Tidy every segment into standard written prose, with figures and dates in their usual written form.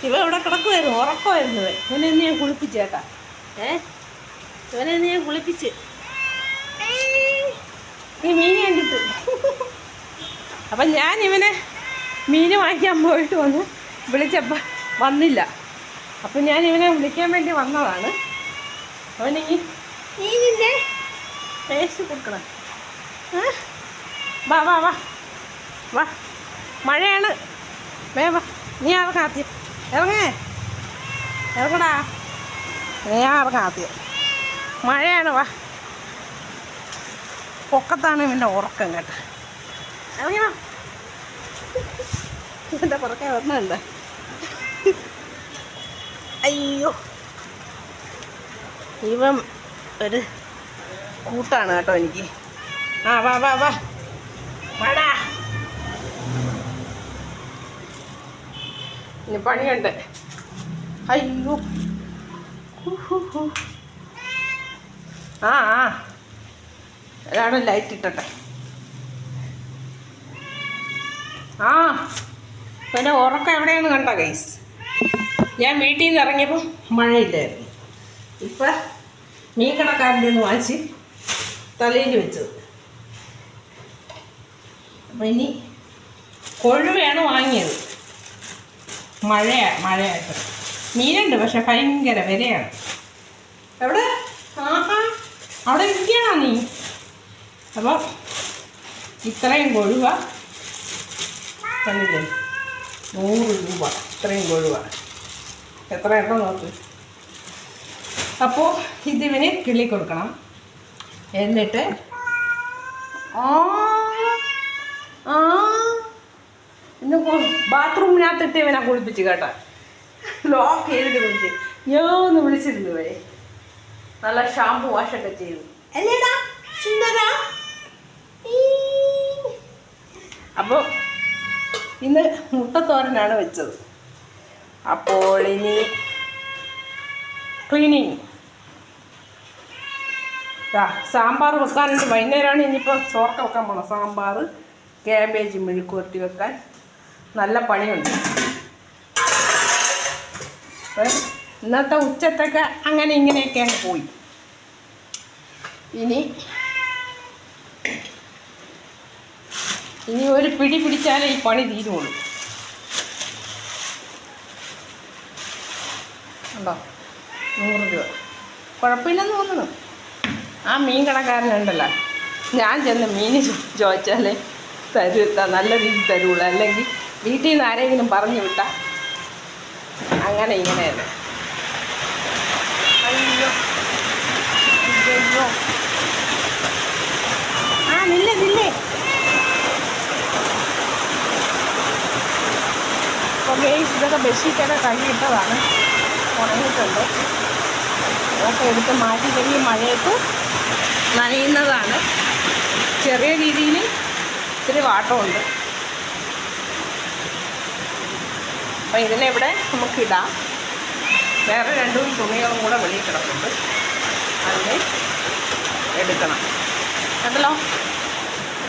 ഇവ ഇവിടെ കിടക്കുമായിരുന്നു, ഉറക്കമായിരുന്നു. ഇവനെ ഞാൻ കുളിപ്പിച്ചേട്ടാ. ഇവനെ ഞാൻ കുളിപ്പിച്ച് ഈ മീൻ കണ്ടിട്ട്. അപ്പം ഞാൻ ഇവനെ മീൻ വാങ്ങിക്കാൻ പോയിട്ട് വന്ന് വിളിച്ചപ്പോൾ വന്നില്ല. അപ്പം ഞാൻ ഇവനെ വിളിക്കാൻ വേണ്ടി വന്നതാണ്. അവന് ഈ മീനിൻ്റെ ടേസ്റ്റ് കൊടുക്കണം. വാ വാ വാ വാ, മഴയാണ്. വാ, നീ ഇറങ്ങാം ആദ്യം. ഇറങ്ങടാ, ഞാൻ ഇറങ്ങാം ആദ്യം. മഴയാണ്. വാ, പൊക്കത്താണ് ഇവൻ്റെ ഉറക്കം കേട്ടോ. ഇറങ്ങി വാ. ഇവൻ്റെ പുറക്കെ വരണുണ്ട്. അയ്യോ, ഇവൻ ഒരു കൂട്ടാണ് കേട്ടോ എനിക്ക്. വാ വാ വാ വാടാ, ഇനി പണിയുണ്ട്. അയ്യോ, എല്ലാവരും ലൈറ്റ് ഇട്ടട്ടെ. പിന്നെ ഉറക്കം എവിടെയാണെന്ന് കണ്ട ഗൈസ്. ഞാൻ വീട്ടിൽ നിന്ന് ഇറങ്ങിയപ്പോൾ മഴയില്ലായിരുന്നു. ഇപ്പം മീൻ കടക്കാരൻ്റെ നിന്ന് വാങ്ങിച്ച് തലയിൽ വെച്ചത്. അപ്പം ഇനി കൊഴുവയാണ് വാങ്ങിയത്. മഴയായിട്ട് മീനുണ്ട്, പക്ഷെ ഭയങ്കര വിലയാണ്. എവിടെ? അവിടെ ഇരിക്കണോ നീ? അപ്പം ഇത്രയും കൊഴുവ കണ്ടില്ലേ, 100 രൂപ ഇത്രയും കൊഴുവ. എത്ര എണ്ണം നോക്ക്. അപ്പോൾ ഇതിവന് കിള്ളി കൊടുക്കണം. എന്നിട്ട് ഇന്ന് ബാത്റൂമിനകത്തിട്ട് ഇവനെ കുളിപ്പിച്ച് കേട്ടോ. ലോക്ക് ചെയ്തിട്ട് കുളിച്ച് ഒന്ന് വിളിച്ചിരുന്നു ഇവരെ. നല്ല ഷാമ്പു വാഷൊക്കെ ചെയ്തു. അല്ലേടാ സുന്ദര? അപ്പോൾ ഇന്ന് മുട്ടത്തോരനാണ് വെച്ചത്. അപ്പോൾ ഇനി ക്ലീനിങ്. സാമ്പാർ വെക്കാനുണ്ട്. വൈകുന്നേരമാണ് ഇനിയിപ്പോൾ ചോർക്ക വെക്കാൻ പോകണം. സാമ്പാർ, ക്യാബേജ് മെഴുക്ക് പുരട്ടി വെക്കാൻ നല്ല പണിയുണ്ട്. ഇന്നത്തെ ഉച്ചത്തൊക്കെ അങ്ങനെ ഇങ്ങനെയൊക്കെയാണ് പോയി. ഇനി ഒരു പിടി പിടിച്ചാലേ ഈ പണി തീരുള്ളൂ. ഉണ്ടോ? 100 രൂപ കുഴപ്പമില്ലെന്ന് തോന്നുന്നു. ആ മീൻ കടക്കാരനുണ്ടല്ലോ, ഞാൻ ചെന്ന് മീൻ ചോദിച്ചാലേ നല്ല രീതിയിൽ തരുള്ളൂ. അല്ലെങ്കിൽ വീട്ടിൽ നിന്ന് ആരെങ്കിലും പറഞ്ഞു വിട്ടാൽ അങ്ങനെ ഇങ്ങനെയല്ല. അയ്യോ അയ്യോ, നില്ലേ. അപ്പോൾ ഇതൊക്കെ ബെഡ്ഷീറ്റൊക്കെ കഴുകിയിട്ടതാണ്, ഉണങ്ങിയിട്ടുണ്ട്. അതൊക്കെ എടുത്ത് മാറ്റി കഴിഞ്ഞ് മഴയത്ത് നനയുന്നതാണ്. ചെറിയ രീതിയിൽ ഇത്തിരി വാട്ടമുണ്ട്. അപ്പോൾ ഇതിനെവിടെ നമുക്കിടാം. വേറെ 2 തുണികളും കൂടെ വെളിയിൽ കിടക്കുന്നുണ്ട്, അതിനെ എടുക്കണം. കണ്ടല്ലോ,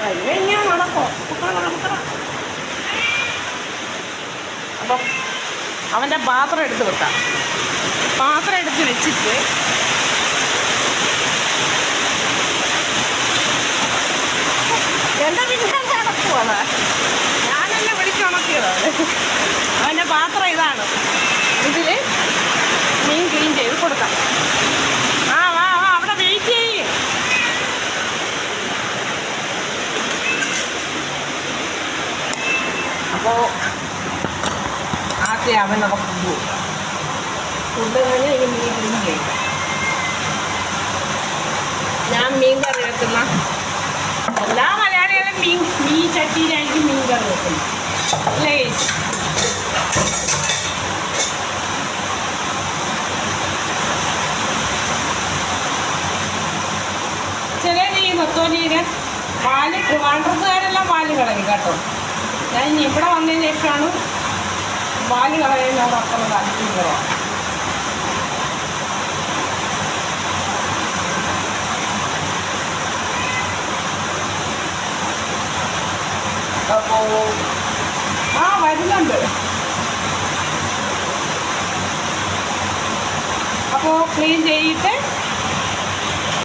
അതിനെ ഇങ്ങനെ നടക്കോ. അപ്പം അവൻ്റെ പാത്രം എടുത്ത് വെക്കാം. പാത്രം എടുത്ത് വെച്ചിട്ട് എൻ്റെ പിന്നെ നടക്കുവാണ്. ഞാനെന്നെ വിളിച്ചുണക്കിയതാണ്. അവൻ്റെ പാത്രം ഇതാണ്. ഇതിൽ മീൻ ക്ലീൻ ചെയ്ത് കൊടുക്കാം. വാ അവിടെ വെയിറ്റ് ചെയ്യും. അപ്പോൾ ആദ്യം അവൻ നമുക്ക് ഫുഡ് കഴിഞ്ഞാൽ ഈ മീൻ ക്ലീൻ ചെയ്യും. ഞാൻ മീൻ കറി വെക്കുന്ന എല്ലാ മലയാളികളും മീൻ ചട്ടിയിലായിരിക്കും മീൻ കറി വെക്കുന്നത് അല്ലേ? ചിലർ ഈ നത്തോലിയുടെ പാല്, ട്രിവാൻഡ്രത്തുകാരെല്ലാം പാല് കളയും കേട്ടോ. ഞാൻ ഇനി ഇവിടെ വന്നതിന് ശേഷമാണ് പാല് കളയുന്നത് അത്ര താല്പര്യം കുറവാണ്. അപ്പോൾ വരുന്നുണ്ട്. അപ്പോൾ ക്ലീൻ ചെയ്തിട്ട്